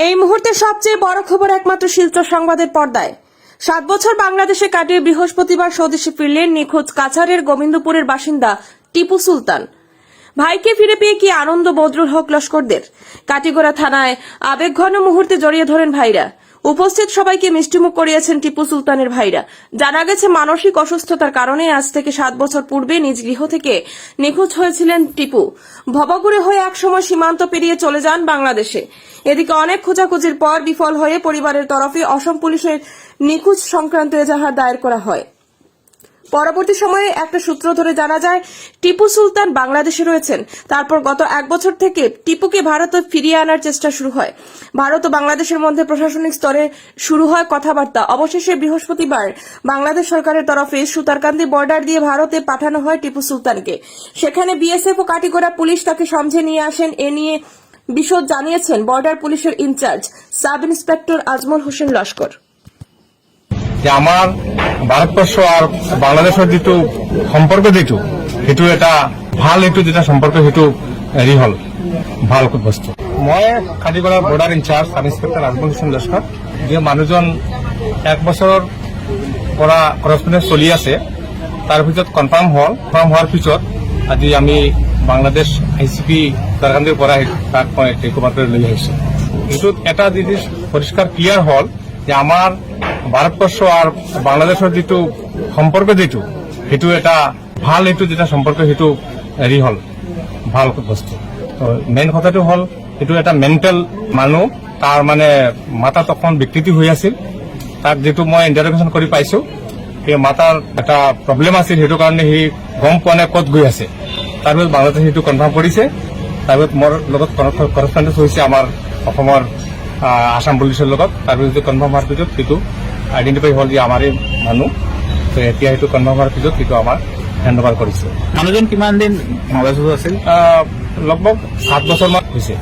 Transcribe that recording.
এই মুহূর্তে সবচেয়ে বড় খবর একমাত্র শিলচর সংবাদের পর্দায়। 7 বছর বাংলাদেশে কাটিয়ে বৃহস্পতিবার স্বদেশে ফিরলেন নিখোঁজ কাছাড়ের গোবিন্দপুরের বাসিন্দা টিপু সুলতান। ভাইকে ফিরে পেয়ে কি আনন্দ বদরুল হক লস্করদের। কাটিগড়া থানায় আবেগঘন মুহূর্তে জড়িয়ে ধরেন ভাইরা। উপস্থিত সবাইকে মিষ্টিমুখ করিয়েছেন টিপু সুলতানের ভাইরা। জানা গেছে মানসিক অসুস্থতার কারণে আজ থেকে 7 বছর পূর্বে নিজ গৃহ থেকে নিখোঁজ হয়েছিলেন টিপু। ভবঘুরে হয়ে একসময় সীমান্ত পেরিয়ে চলে যান বাংলাদেশে। এদিকে অনেক খোঁজাখুঁজির পর বিফল হয়ে পরিবারের তরফে অসম পুলিশের নিখোঁজ সংক্রান্ত এজাহার দায়ের করা হয়। পরবর্তী সময়ে একটা সূত্র ধরে জানা যায় টিপু সুলতান বাংলাদেশে রয়েছেন। তারপর গত 1 বছর থেকে টিপুকে ভারতে ফিরিয়ে আনার চেষ্টা শুরু হয়। ভারত ও বাংলাদেশের মধ্যে প্রশাসনিক স্তরে শুরু হয় কথাবার্তা। অবশেষে বৃহস্পতিবার বাংলাদেশ সরকারের তরফে সুতারকান্দি বর্ডার দিয়ে ভারতে পাঠানো হয় টিপু সুলতানকে। সেখানে বিএসএফ ও কাটিগড়া পুলিশ তাকে সমঝে নিয়ে আসেন। এ নিয়ে বিশদ জানিয়েছেন বর্ডার পুলিশের incharge sub inspector Ajmal Hossain Laskar. যে আমার ভারতবর্ষ আর বাংলাদেশের যিটো সম্পৰ্ক যিটো সেইটো এটা ভাল এইটো যেটা সম্পৰ্ক সেইটো হেৰি হল ভাল বস্তু। মই Katigorah border incharge sub inspector Ajmal Hossain Laskar যে মানুহজন 1 বছৰৰ পৰা কৰেছপন্ডেন্স চলি আছে তাৰ ভিতৰত কনফাৰ্ম হোৱাৰ পিছত আজি আমি বাংলাদেশ আইচিপি সুতাৰকান্দিৰ পৰা তাক মই টেক অভাৰ কৰি লৈ আহিছো। এইটোত এটা যিটো পৰিষ্কাৰ ক্লিয়াৰ হল যে আমাৰ ভারতবর্ষ আর বাংলাদেশের যিটো সম্পর্ক যিটো সেইটো এটা ভাল এইটো যেটা সম্পর্ক সেইটো হেৰি হল ভাল বস্তু। তো মেইন কথাটো হল এইটো এটা মেন্টেল মানুহ, তাৰ মানে মাথাত অকণ বিকৃতি হৈ আছিল। তাক যিটো মই ইণ্টাৰভিউশ্যন কৰি পাইছো সেই মাথাৰ এটা প্ৰব্লেম আছিল, সেইটো কাৰণে সি গম পোৱা নাই ক'ত গৈ আছে। তাৰপিছত বাংলাদেশে সেইটো কনফাৰ্ম কৰিছে। তাৰপিছত মোৰ লগত কৰেছপন্ডেন্স হৈছে আমাৰ অসমৰ আসাম পুলিচৰ লগত। তাৰপিছত কনফাৰ্ম হোৱাৰ পিছত সেইটো আইডেন্টিফাই হল যে আমাৰে মানুহ। তো এতিয়া সেইটো কনফাৰ্ম হোৱাৰ পিছত সেইটো আমাৰ হেণ্ড অভাৰ কৰিছে। মানুহজন কিমান দিন বাংলাদেশত আছিল? লগভগ 7 বছৰমান হৈছে।